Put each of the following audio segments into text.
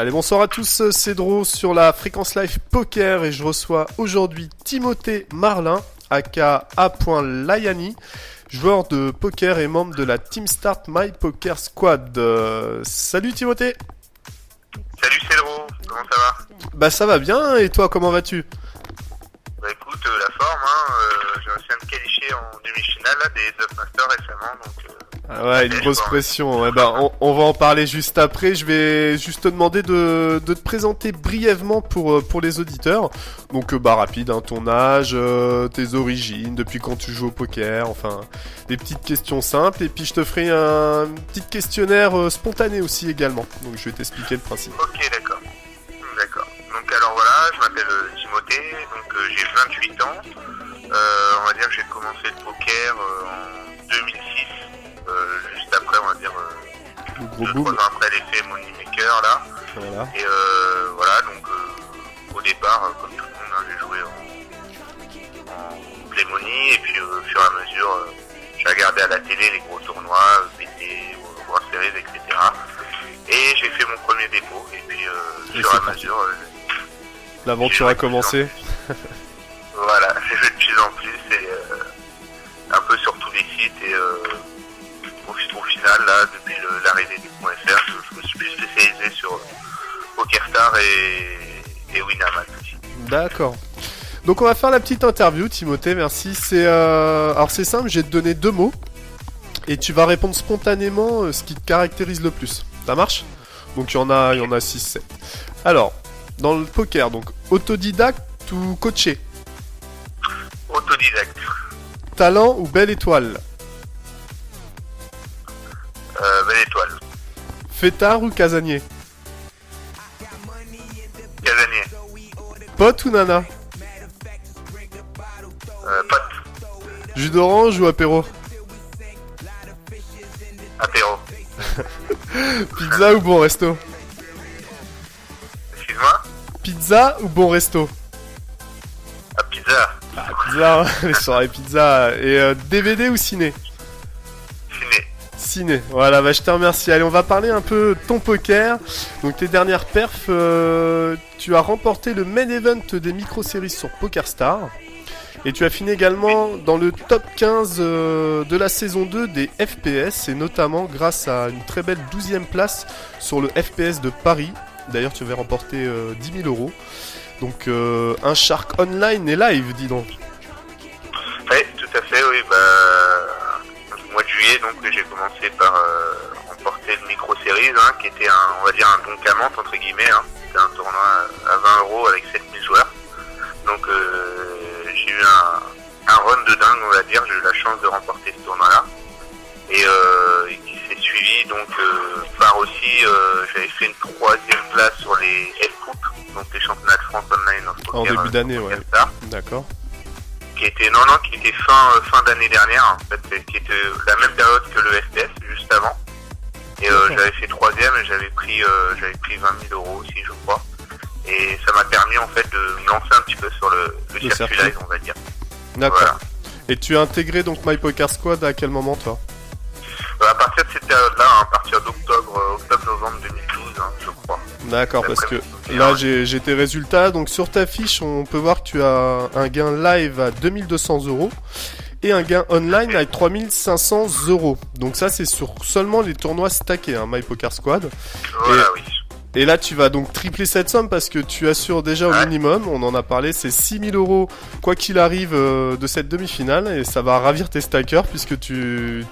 Allez, bonsoir à tous, c'est Dro sur la fréquence live poker et je reçois aujourd'hui Timothée Marlin, aka A.Layani, joueur de poker et membre de la Team Start My Poker Squad. Salut Timothée. Salut c'est Dro, comment ça va? Bah ça va bien, et toi comment vas-tu? Bah écoute, la forme, j'ai réussi à me qualifier en demi-finale là, des Duff Masters récemment, donc... Ah ouais, une grosse pression. Ouais, bah, on va en parler juste après. Je vais juste te demander de te présenter brièvement pour les auditeurs. Donc, rapide, hein, ton âge, tes origines, depuis quand tu joues au poker, enfin, des petites questions simples. Et puis, je te ferai un petit questionnaire spontané aussi également. Donc, je vais t'expliquer le principe. Ok, d'accord. Donc, alors voilà, je m'appelle Timothée, donc j'ai 28 ans. On va dire que j'ai commencé le poker en 2006. Juste après, on va dire, 2-3 ans après l'effet Moneymaker, là. Voilà. Et voilà, donc au départ, comme tout le monde, hein, j'ai joué en Play Money, et puis au fur et à mesure, j'ai regardé à la télé les gros tournois, PT, World Series, etc. Et j'ai fait mon premier dépôt, et puis au fur et à mesure... l'aventure a commencé. Voilà, j'ai joué de plus en plus, et un peu sur tous les sites, et... Au final, là, depuis l'arrivée du .fr, je me suis plus spécialisé sur PokerStars et Winamax aussi. D'accord. Donc on va faire la petite interview, Timothée, merci. Alors c'est simple, je vais te donner 2 mots et tu vas répondre spontanément ce qui te caractérise le plus. Ça marche? Donc il y en a 6-7. Alors, dans le poker, donc autodidacte ou coaché? Autodidacte. Talent ou belle étoile? Belle étoile. Fêtard ou casanier? Casanier. Pote ou nana? Pote. Jus d'orange ou apéro? Apéro. Pizza ou bon resto? Excuse-moi? Pizza ou bon resto? Ah, pizza. Ah, pizza, les soirées pizza. Et DVD ou ciné? Ciné. Voilà, bah je te remercie. Allez, on va parler un peu de ton poker. Donc tes dernières perfs, tu as remporté le main event des micro-séries sur PokerStars. Et tu as fini également dans le top 15 de la saison 2 des FPS, et notamment grâce à une très belle 12e place sur le FPS de Paris. D'ailleurs, tu avais remporté 10 000 euros. Donc un Shark online et live, dis donc. Oui, tout à fait, oui. Au mois de juillet, donc j'ai commencé par remporter le Micro Series, qui était on va dire un bon camante entre guillemets. C'était un tournoi à 20 euros avec 7000 joueurs. Donc j'ai eu un run de dingue, on va dire. J'ai eu la chance de remporter ce tournoi-là. Et qui s'est suivi donc par aussi, j'avais fait une 3e place sur les F-Coupe, donc les championnats de France online en début d'année, ouais. D'accord. Qui était fin d'année dernière, en fait, qui était la même période que le FPS, juste avant. Et j'avais fait 3e et j'avais pris 20 000 euros aussi, je crois. Et ça m'a permis en fait de me lancer un petit peu sur le circuit live, on va dire. D'accord. Voilà. Et tu as intégré donc My Poker Squad à quel moment, toi? À partir de cette période-là, à partir d'octobre-novembre 2012, je crois. D'accord, parce que là j'ai tes résultats. Donc sur ta fiche, on peut voir que tu as un gain live à 2200 euros et un gain online à 3500 euros. Donc ça, c'est sur seulement les tournois stackés, My Poker Squad. Voilà, oui. Et là, tu vas donc tripler cette somme parce que tu assures déjà au minimum, on en a parlé, c'est 6000 euros quoi qu'il arrive de cette demi-finale, et ça va ravir tes stackers puisque tu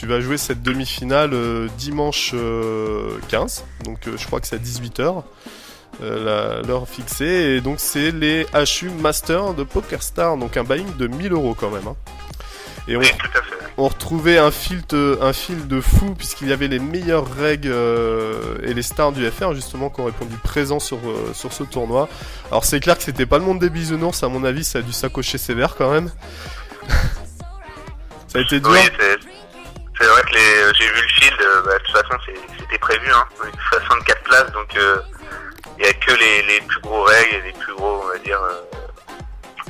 vas jouer cette demi-finale dimanche 15, donc je crois que c'est à 18h, l'heure fixée, et donc c'est les HU Master de PokerStars, donc un buying de 1000 euros quand même. Et oui, tout à fait. On retrouvait un fil de fou puisqu'il y avait les meilleures règles et les stars du FR justement qui ont répondu présent sur ce tournoi. Alors c'est clair que c'était pas le monde des bisounours, à mon avis ça a dû s'accrocher sévère quand même. Ça a été dur. Oui, c'est vrai que j'ai vu le field, de toute façon c'était prévu, 64 places, donc il n'y a que les plus gros règles et les plus gros, on va dire,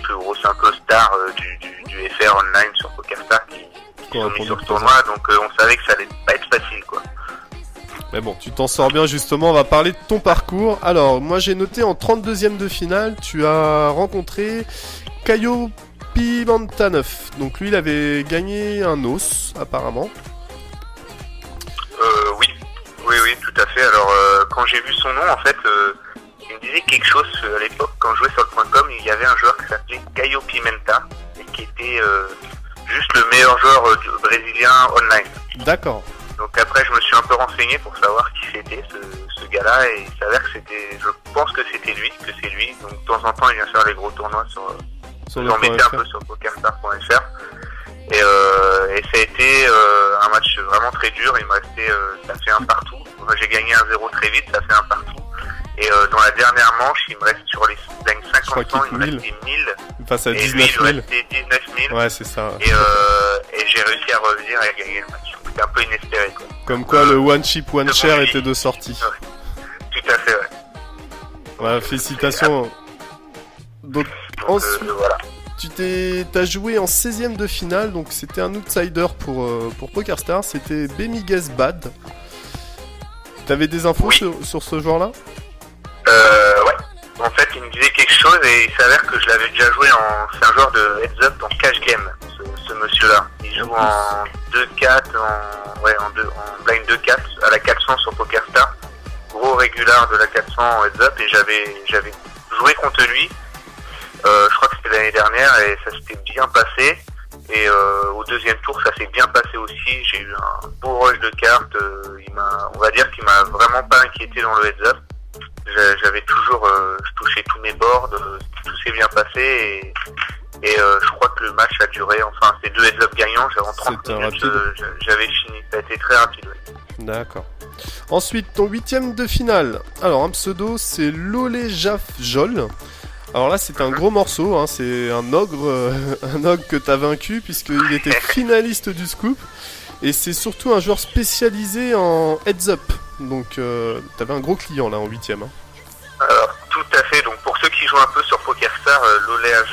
plus gros 5 stars du FR online sur PokerStars qui sont mis sur ce tournoi, donc on savait que ça allait pas être facile, quoi. Mais bon, tu t'en sors bien justement, on va parler de ton parcours. Alors, moi j'ai noté en 32e de finale, tu as rencontré Caio Pimentanov. Donc lui, il avait gagné un os, apparemment. Oui, tout à fait. Alors, quand j'ai vu son nom, en fait, il me disait quelque chose à l'époque, quand je jouais sur le point .com, il y avait un joueur qui s'appelait Caio Pimenta, et qui était juste le meilleur joueur brésilien online. D'accord. Donc après, je me suis un peu renseigné pour savoir qui c'était ce gars-là, et il s'avère que je pense que c'est lui. Donc de temps en temps, il vient faire les gros tournois j'en mettais un peu sur pokerstar.fr. Et ça a été un match vraiment très dur. Il me restait, ça fait un partout. Moi, j'ai gagné 1-0 très vite, ça fait un partout. Et dans la dernière manche, il me reste sur les 50 points, il me restait 1000. Il passe à 19 000. Et lui, il me restait 19 000. Ouais, c'est ça. Et j'ai réussi à revenir et à gagner le match. C'était un peu inespéré, quoi. Comme quoi, le one chip, one share était de sortie. Ouais. Tout à fait, ouais. Ouais, félicitations. Donc ensuite, voilà. T'as joué en 16e de finale, donc c'était un outsider pour PokerStars, c'était Bemigues Bad. T'avais des infos sur ce joueur-là? Ouais. En fait, il me disait quelque chose et il s'avère que je l'avais déjà joué c'est un joueur de heads up en cash game, ce monsieur-là. Il joue en 2-4, en blind 2-4 à la 400 sur PokerStars. Gros régular de la 400 en heads up, et j'avais joué contre lui. Je crois que c'était l'année dernière et ça s'était bien passé. Et au deuxième tour, ça s'est bien passé aussi. J'ai eu un beau rush de cartes. On va dire qu'il m'a vraiment pas inquiété dans le heads up. J'avais toujours, je touchais tous mes boards, tout s'est bien passé et je crois que le match a duré. Enfin, c'est 2 heads up gagnants. En 30 minutes, j'avais fini. Ça a été très rapide. Ouais. D'accord. Ensuite, ton 8e de finale. Alors, un pseudo, c'est Lolejaf Jol. Alors là, c'est un gros morceau, hein, c'est un ogre que t'as vaincu puisqu'il était finaliste du scoop. Et c'est surtout un joueur spécialisé en heads up. Donc t'avais un gros client là en 8ème. Hein. Alors, tout à fait. Donc pour ceux qui jouent un peu sur PokerStars, Lolejaf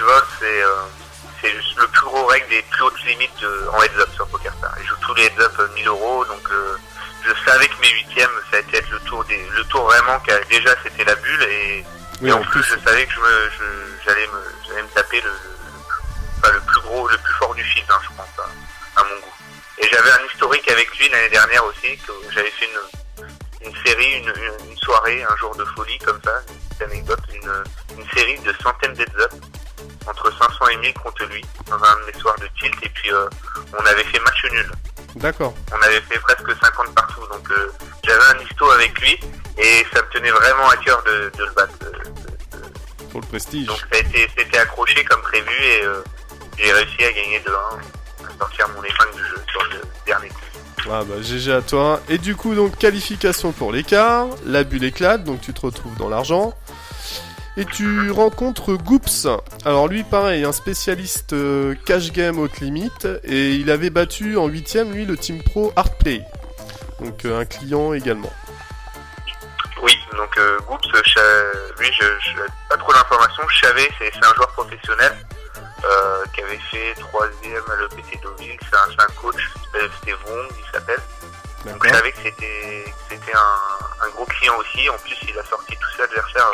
c'est le plus gros règle des plus hautes limites en heads up sur PokerStars. Il joue tous les heads up 1000 €. Donc je savais que mes 8ème, ça allait être le tour vraiment déjà c'était la bulle et en plus, je savais que j'allais me taper le plus fort du field, hein, je pense, à mon goût. Et j'avais un historique avec lui l'année dernière aussi, que j'avais fait une série, une soirée, un jour de folie comme ça, une petite anecdote, une série de centaines d'heads-up, entre 500 et 1000 contre lui, dans un de mes soirs de tilt, et puis on avait fait match nul. D'accord. On avait fait presque 50 partout, donc j'avais un histo avec lui, et ça me tenait vraiment à cœur de le battre. Pour le prestige. Donc c'était accroché comme prévu, et j'ai réussi à gagner 2-1, à sortir mon épingle du jeu sur le dernier coup. Ah bah GG à toi. Et du coup, donc qualification pour l'écart, la bulle éclate, donc tu te retrouves dans l'argent. Et tu rencontres Goops. Alors lui, pareil, un spécialiste cash game haute limite. Et il avait battu en 8ème, lui, le Team Pro Hardplay. Donc un client également. Oui, donc Goops, lui, je n'ai pas trop d'informations. Je savais, c'est un joueur professionnel qui avait fait 3ème à l'EPT Deauville. C'est un coach, c'était Wong, il s'appelle. Donc je savais que c'était un gros client aussi. En plus, il a sorti tous ses adversaires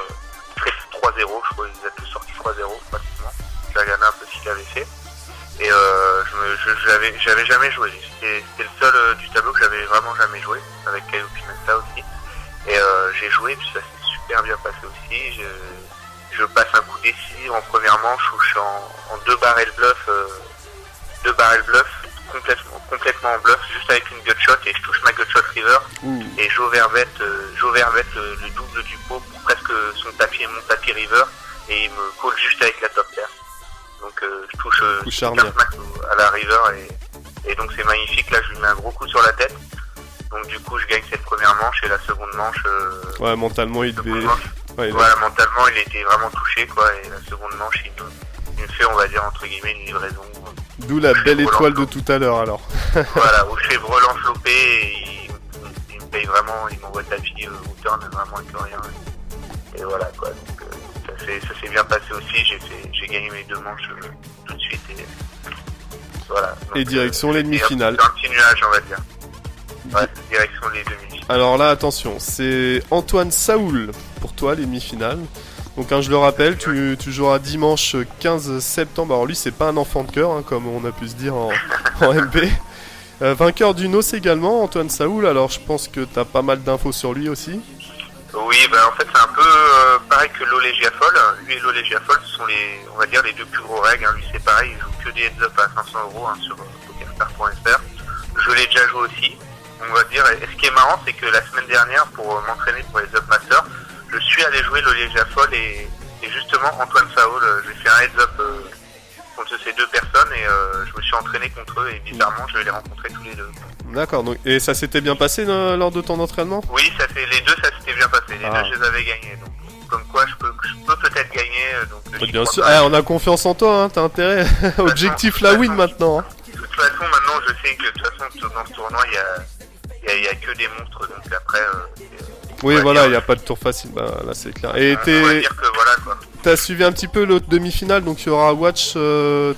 3-0, je crois qu'ils a tous sorti 3-0 pratiquement. J'ai regardé un peu ce qu'il avait fait. Et j'avais jamais joué. C'était le seul du tableau que j'avais vraiment jamais joué, avec Caio Pimenta aussi. Et j'ai joué, puis ça s'est super bien passé aussi. Je passe un coup d'essai en première manche où je suis en 2 barrel bluff, complètement en bluff, juste avec une gutshot, et je touche ma gutshot river et j'overbet le double du pot pour presque mon tapis river, et il me call juste avec la top pair. Donc je touche max à la river, et donc c'est magnifique. Là, je lui mets un gros coup sur la tête. Donc du coup, je gagne cette première manche, et la seconde manche... ouais, mentalement, il devait... Voilà, mentalement, il était vraiment touché, quoi. Et la seconde manche, il me fait, on va dire, entre guillemets, une livraison. D'où la belle étoile de tout à l'heure, alors. Voilà, où je fais brelan flopé, et il me paye vraiment, il m'envoie tapis au turn, vraiment avec rien. Et voilà, quoi. Donc ça s'est bien passé aussi. J'ai gagné mes 2 manches tout de suite. Et voilà. Donc, et direction les demi-finales. Un petit nuage, on va dire. Ouais, direction les demi. Alors là, attention, c'est Antoine Saoul pour toi, les demi-finales. Donc je le rappelle, tu joueras dimanche 15 septembre. Alors lui, c'est pas un enfant de cœur, hein, comme on a pu se dire en MP. Vainqueur du NOS également, Antoine Saoul. Alors je pense que t'as pas mal d'infos sur lui aussi. Oui, en fait c'est un peu pareil que l'Olégiafol. Lui et l'Olégiafol, ce sont on va dire les deux plus gros règles. Lui c'est pareil, il joue que des heads-up à 500 € sur pokerstar.fr. Je l'ai déjà joué aussi. On va dire, et ce qui est marrant, c'est que la semaine dernière, pour m'entraîner pour les Up Masters, je suis allé jouer l'Olégiafol et justement Antoine Saoul, j'ai fait un heads-up contre ces deux personnes et je me suis entraîné contre eux et bizarrement je les rencontrais tous les deux. D'accord, donc, et ça s'était bien passé lors de ton entraînement? Oui, les deux ça s'était bien passé, les deux je les avais gagnés, donc comme quoi je peux peut-être gagner. Donc, bien sûr, on a confiance en toi, hein, t'as intérêt. Objectif la win maintenant. Hein. De toute façon, maintenant je sais que de toute façon dans ce tournoi il y a que des monstres, donc après... oui, voilà, il n'y a pas de tour facile, là c'est clair. Et on va dire que voilà quoi. T'as suivi un petit peu l'autre demi-finale, donc il y aura Watch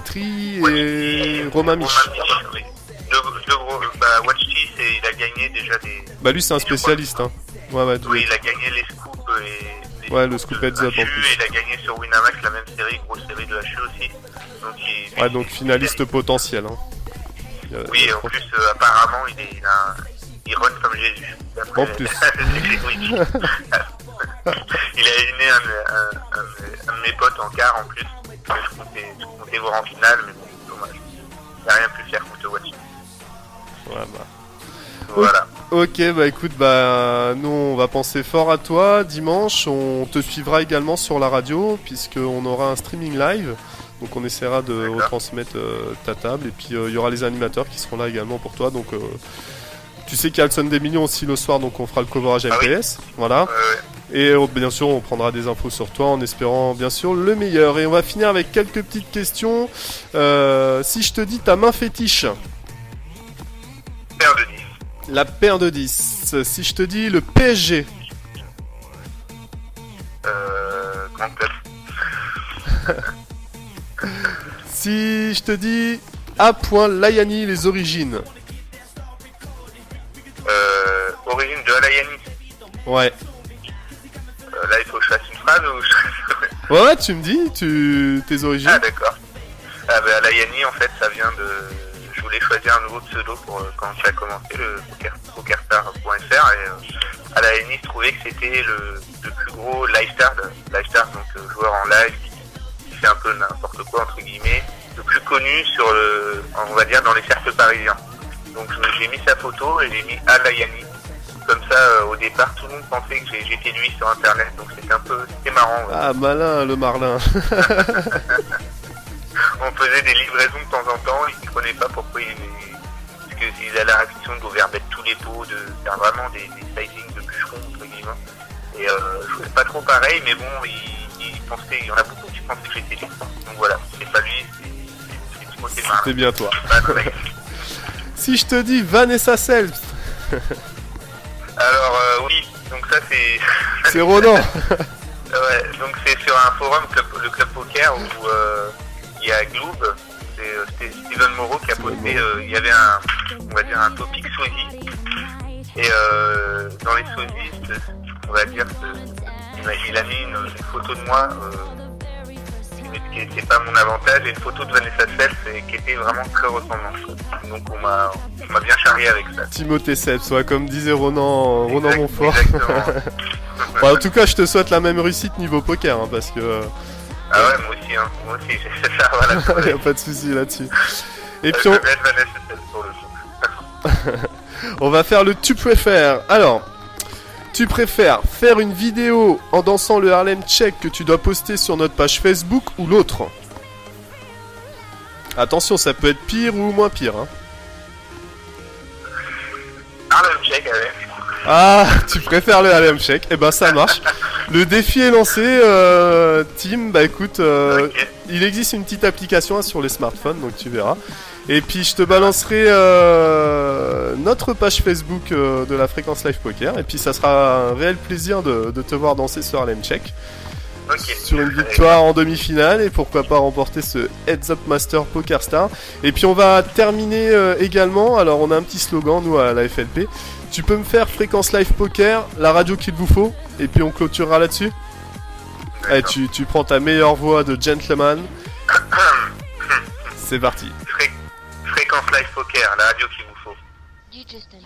Tree et Romain Mich. Oui. Watch Tree, il a gagné déjà des... lui c'est un spécialiste, hein. Ouais, oui, il a gagné les scoops et... le scoop heads up en plus. Il a gagné sur Winamax la même série, grosse série de HU aussi. Donc donc finaliste potentiel, hein. Oui, en plus, apparemment, il run comme Jésus. En plus. Il a éliminé un de mes potes en quart en plus. Je comptais voir en finale, mais bon, dommage. Il n'y a rien pu faire contre Watch. Voilà. Ok, écoute, nous on va penser fort à toi. Dimanche, on te suivra également sur la radio, puisqu'on aura un streaming live. Donc on essaiera de retransmettre ta table. Et puis il y aura les animateurs qui seront là également pour toi. Donc tu sais qu'il y a le Sunday Million aussi le soir, donc on fera le coverage MPS. Voilà. Et bien sûr, on prendra des infos sur toi en espérant bien sûr le meilleur. Et on va finir avec quelques petites questions. Si je te dis ta main fétiche. Paire de 10. La paire de 10. Si je te dis le PSG. Grand club. Si je te dis A. Layani, les origines. Origine de Layani. Ouais. Là, il faut que je fasse une phrase ou... Ouais, tu me dis tes origines. Ah, d'accord. Layani, en fait, ça vient de... Je voulais choisir un nouveau pseudo pour quand ça a commencé, le pokerstar.fr. Et Layani, je trouvais que c'était le plus gros lifestar, donc joueur en live qui fait un peu n'importe quoi, entre guillemets, le plus connu on va dire, dans les cercles parisiens. Donc j'ai mis sa photo et j'ai mis Layani. Comme ça, au départ, tout le monde pensait que j'étais lui sur internet, donc c'était marrant. Ouais. Ah, malin, le Marlin. On faisait des livraisons de temps en temps, il ne comprenait pas pourquoi parce qu'il a la réflexion d'overmettre tous les pots, de faire vraiment des sizings de bûcherons, entre guillemets. Et je faisais pas trop pareil, mais bon, il y en a beaucoup qui pensaient que j'étais lui. Donc voilà, c'est pas lui, c'est Timothée Marlin. C'était bien toi. Si je te dis Vanessa Selps. Alors oui, donc ça c'est... C'est Ronan. Ouais, donc c'est sur un forum, le Club Poker, où il y a Gloob, c'était Steven Moreau qui a posté, il y avait un topic sosie, et dans les sosies, on va dire, il a mis une photo de moi, qui n'était pas mon avantage, et une photo de Vanessa Selps qui était vraiment très ressemblante. Donc on m'a bien charrié avec ça. Timothée Selps, ouais, comme disait Ronan Montfort. Exactement. En tout cas, je te souhaite la même réussite niveau poker, hein, parce que... Ah ouais, moi aussi, c'est ça, voilà. Il n'y a pas de souci là-dessus. Et puis je vais mettre Vanessa Selps pour le coup. On va faire le tu préfères. Alors, tu préfères faire une vidéo en dansant le Harlem Shake que tu dois poster sur notre page Facebook ou l'autre? Attention, ça peut être pire ou moins pire, hein. Harlem Shake, avec. Ah, tu préfères le Harlem Shake? Eh ben ça marche. Le défi est lancé, Tim. Bah écoute, Okay. Il existe une petite application sur les smartphones, donc tu verras. Et puis je te balancerai notre page Facebook de la Fréquence Live Poker. Et puis ça sera un réel plaisir de te voir danser sur Harlem Shake. Ok. sur une victoire en demi-finale et pourquoi pas remporter ce Heads Up Master Poker Star. Et puis on va terminer également, alors on a un petit slogan nous à la FLP, tu peux me faire Fréquence Live Poker, la radio qu'il vous faut, et puis on clôturera là-dessus. Allez, tu prends ta meilleure voix de gentleman. C'est parti. Fréquence Live Poker, la radio qu'il vous faut. You just entered